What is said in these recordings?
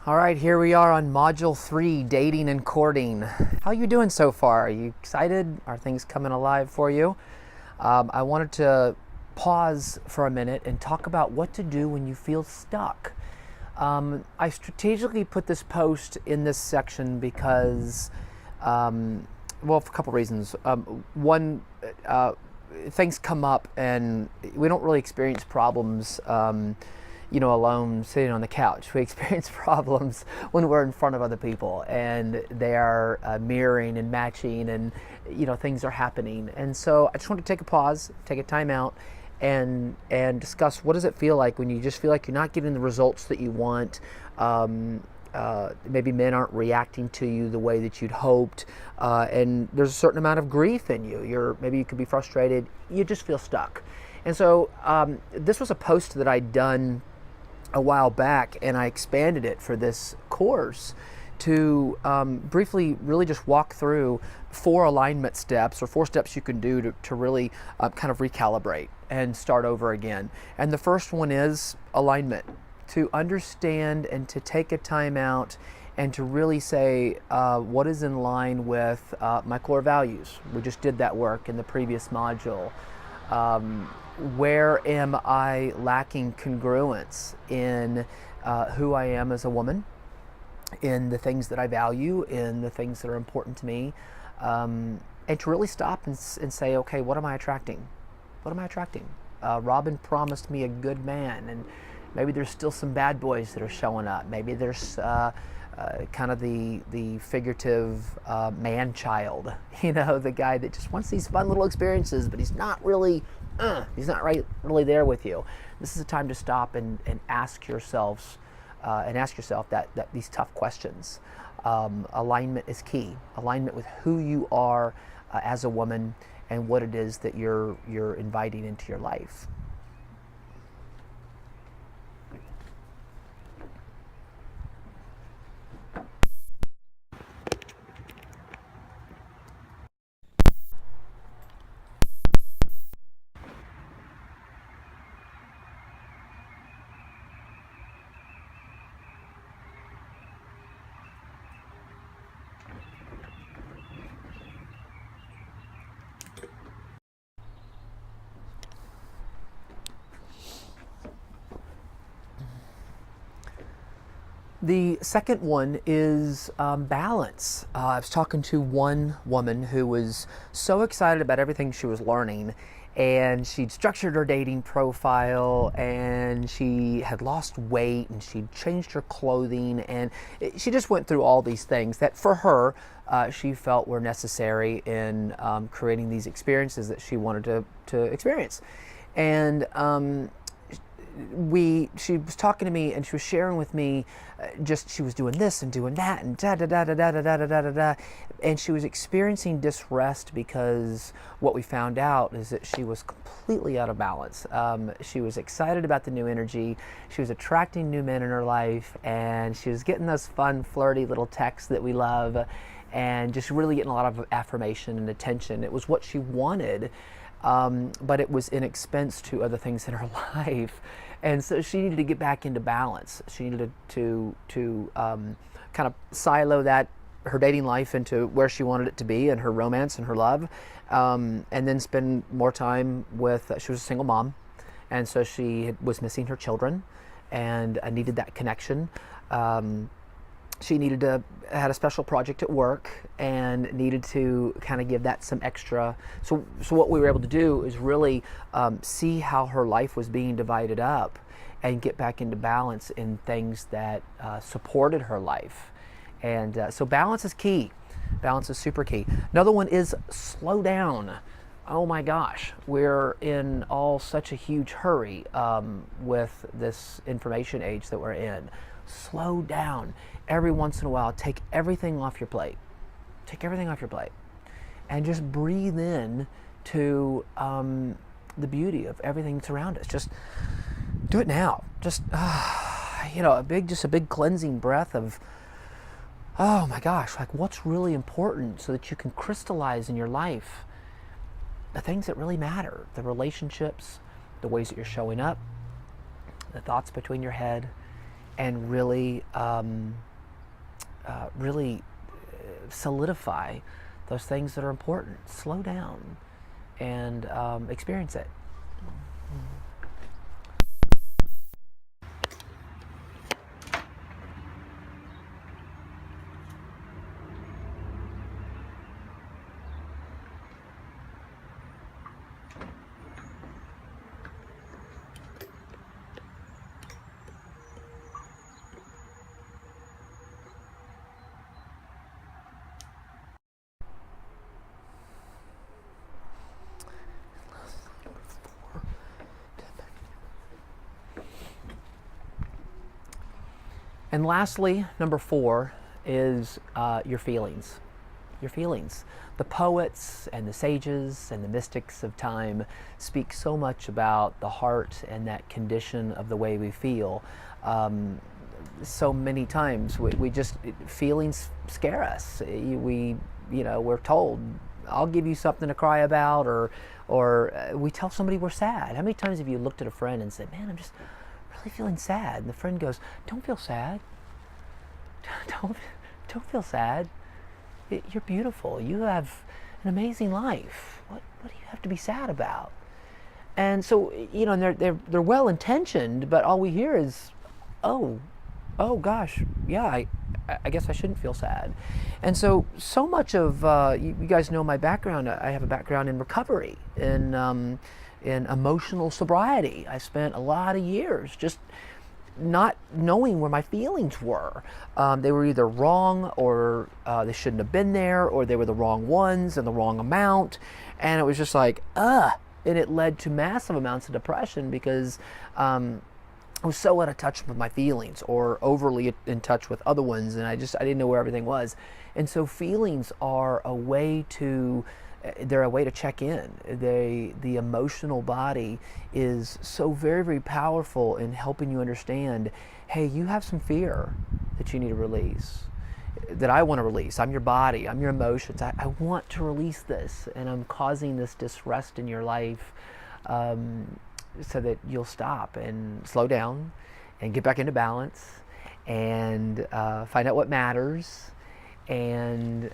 All right, here we are on module 3, dating and courting. How are you doing so far? Are you excited? Are things coming alive for you? I wanted to pause for a minute and talk about what to do when you feel stuck. I strategically put this post in this section because, for a couple reasons. One, things come up and we don't really experience problems alone sitting on the couch. We experience problems when we're in front of other people and they are mirroring and matching, and things are happening. And so I just want to take a pause, take a time out, and discuss what does it feel like when you just feel like you're not getting the results that you want. Maybe men aren't reacting to you the way that you'd hoped, and there's a certain amount of grief in you. Maybe you could be frustrated. You just feel stuck. And so this was a post that I'd done a while back, and I expanded it for this course to briefly really just walk through 4 alignment steps, or 4 steps you can do to really kind of recalibrate and start over again. And the first one is alignment. To understand and to take a time out and to really say what is in line with my core values. We just did that work in the previous module. Where am I lacking congruence in who I am as a woman, in the things that I value, in the things that are important to me, and to really stop and say, okay, what am I attracting? What am I attracting? Robin promised me a good man, and maybe there's still some bad boys that are showing up. Maybe there's kind of the figurative man-child, the guy that just wants these fun little experiences, but he's not really really there with you. This is a time to stop and ask yourself that these tough questions. Alignment is key. Alignment with who you are as a woman and what it is that you're inviting into your life. The second one is balance. I was talking to one woman who was so excited about everything she was learning, and she'd structured her dating profile, and she had lost weight, and she'd changed her clothing, and she just went through all these things that for her she felt were necessary in creating these experiences that she wanted to experience. And she was talking to me and she was sharing with me she was doing this and doing that and da da da da da da da da da da, and she was experiencing disrest because what we found out is that she was completely out of balance. She was excited about the new energy, she was attracting new men in her life, and she was getting those fun flirty little texts that we love, and just really getting a lot of affirmation and attention. It was what she wanted, but it was in expense to other things in her life. And so she needed to get back into balance. She needed to kind of silo her dating life into where she wanted it to be, and her romance and her love, and then spend more time with, she was a single mom, and so she was missing her children and needed that connection. She had a special project at work and needed to kind of give that some extra. So what we were able to do is really see how her life was being divided up and get back into balance in things that supported her life. And so balance is key. Balance is super key. Another one is slow down. Oh my gosh, we're in all such a huge hurry with this information age that we're in. Slow down. Every once in a while, take everything off your plate. Take everything off your plate. And just breathe in to the beauty of everything that's around us. Just do it now. Just, a big cleansing breath of, oh my gosh, like what's really important, so that you can crystallize in your life the things that really matter, the relationships, the ways that you're showing up, the thoughts between your head, and really, really solidify those things that are important. Slow down and experience it. And lastly, number 4 is your feelings. Your feelings. The poets and the sages and the mystics of time speak so much about the heart and that condition of the way we feel. So many times feelings scare us. We're told, I'll give you something to cry about, or we tell somebody we're sad. How many times have you looked at a friend and said, man, I'm just really feeling sad? And the friend goes, don't feel sad. Don't feel sad. You're beautiful. You have an amazing life. What do you have to be sad about? And so, and they're well intentioned, but all we hear is, oh gosh, yeah, I guess I shouldn't feel sad. And so much of you guys know my background. I have a background in recovery, in emotional sobriety. I spent a lot of years just not knowing where my feelings were. They were either wrong, or they shouldn't have been there, or they were the wrong ones and the wrong amount. And it was just like, and it led to massive amounts of depression because I was so out of touch with my feelings, or overly in touch with other ones, and I didn't know where everything was. And so feelings are a way to check in. The emotional body is so very, very powerful in helping you understand, hey, you have some fear that you need to release, that I want to release. I'm your body, I'm your emotions. I want to release this, and I'm causing this disrest in your life, so that you'll stop and slow down and get back into balance and find out what matters, and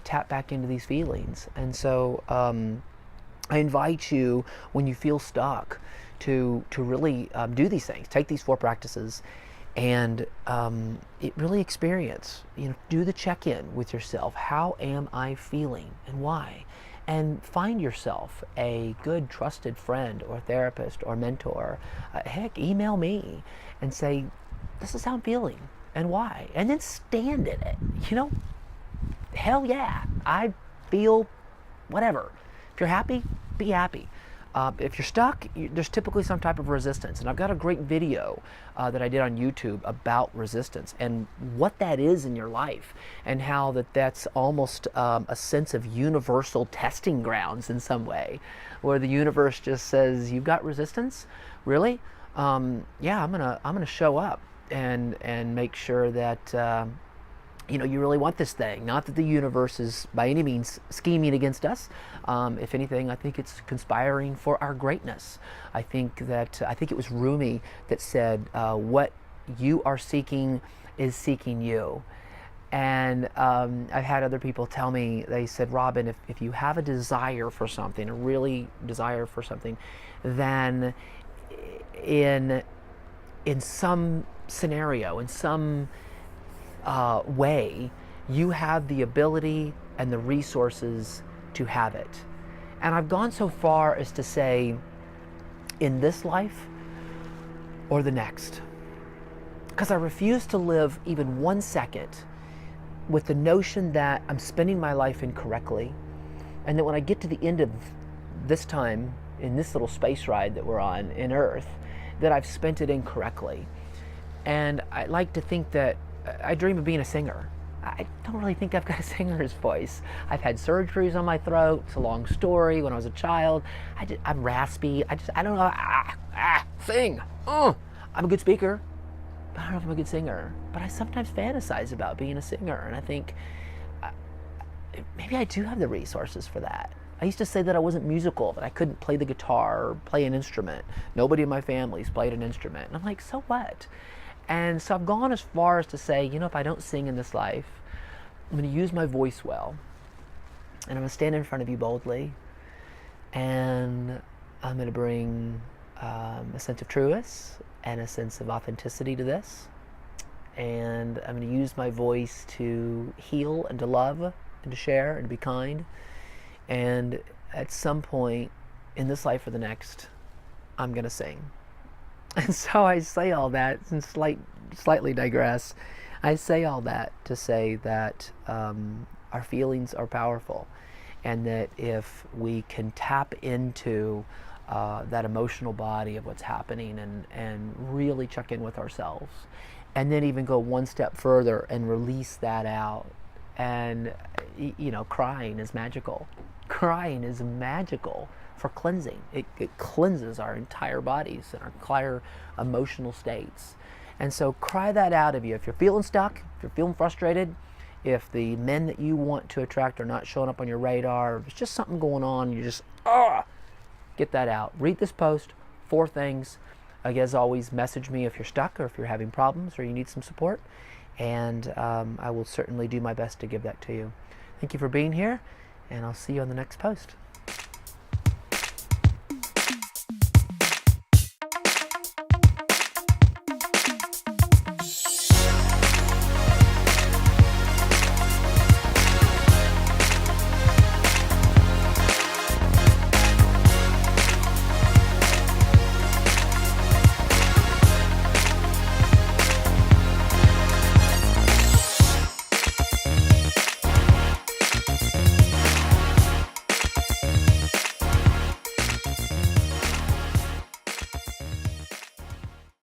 tap back into these feelings. And so I invite you, when you feel stuck, to really do these things. Take these 4 practices and really experience, do the check-in with yourself. How am I feeling and why? And find yourself a good, trusted friend or therapist or mentor. Heck, email me and say, this is how I'm feeling and why. And then stand in it. Hell yeah, I feel whatever. If you're happy, be happy. If you're stuck, there's typically some type of resistance. And I've got a great video that I did on YouTube about resistance and what that is in your life, and how that's almost a sense of universal testing grounds in some way, where the universe just says, you've got resistance? Really? Yeah, I'm gonna show up and make sure that you really want this thing. Not that the universe is by any means scheming against us. If anything, I think it's conspiring for our greatness. I think it was Rumi that said, what you are seeking is seeking you. And I've had other people tell me, they said, Robin, if you have a desire for something, a really desire for something, then in some scenario, in some way, you have the ability and the resources to have it. And I've gone so far as to say, in this life or the next, because I refuse to live even 1 second with the notion that I'm spending my life incorrectly, and that when I get to the end of this time in this little space ride that we're on in Earth, that I've spent it incorrectly. And I like to think that I dream of being a singer. I don't really think I've got a singer's voice. I've had surgeries on my throat. It's a long story. When I was a child, I'm raspy. I don't know. Sing. I'm a good speaker, but I don't know if I'm a good singer. But I sometimes fantasize about being a singer, and I think maybe I do have the resources for that. I used to say that I wasn't musical, that I couldn't play the guitar or play an instrument. Nobody in my family's played an instrument. And I'm like, so what? And so I've gone as far as to say, if I don't sing in this life, I'm going to use my voice well. And I'm going to stand in front of you boldly. And I'm going to bring a sense of truth and a sense of authenticity to this. And I'm going to use my voice to heal and to love and to share and to be kind. And at some point in this life or the next, I'm going to sing. And so I say all that and slightly digress. I say all that to say that our feelings are powerful, and that if we can tap into that emotional body of what's happening and really check in with ourselves, and then even go one step further and release that out. And crying is magical. Crying is magical for cleansing. It cleanses our entire bodies and our entire emotional states. And so cry that out of you. If you're feeling stuck, if you're feeling frustrated, if the men that you want to attract are not showing up on your radar, if it's just something going on, you just, get that out. Read this post, 4 things. As always, message me if you're stuck or if you're having problems or you need some support. And I will certainly do my best to give that to you. Thank you for being here, and I'll see you on the next post.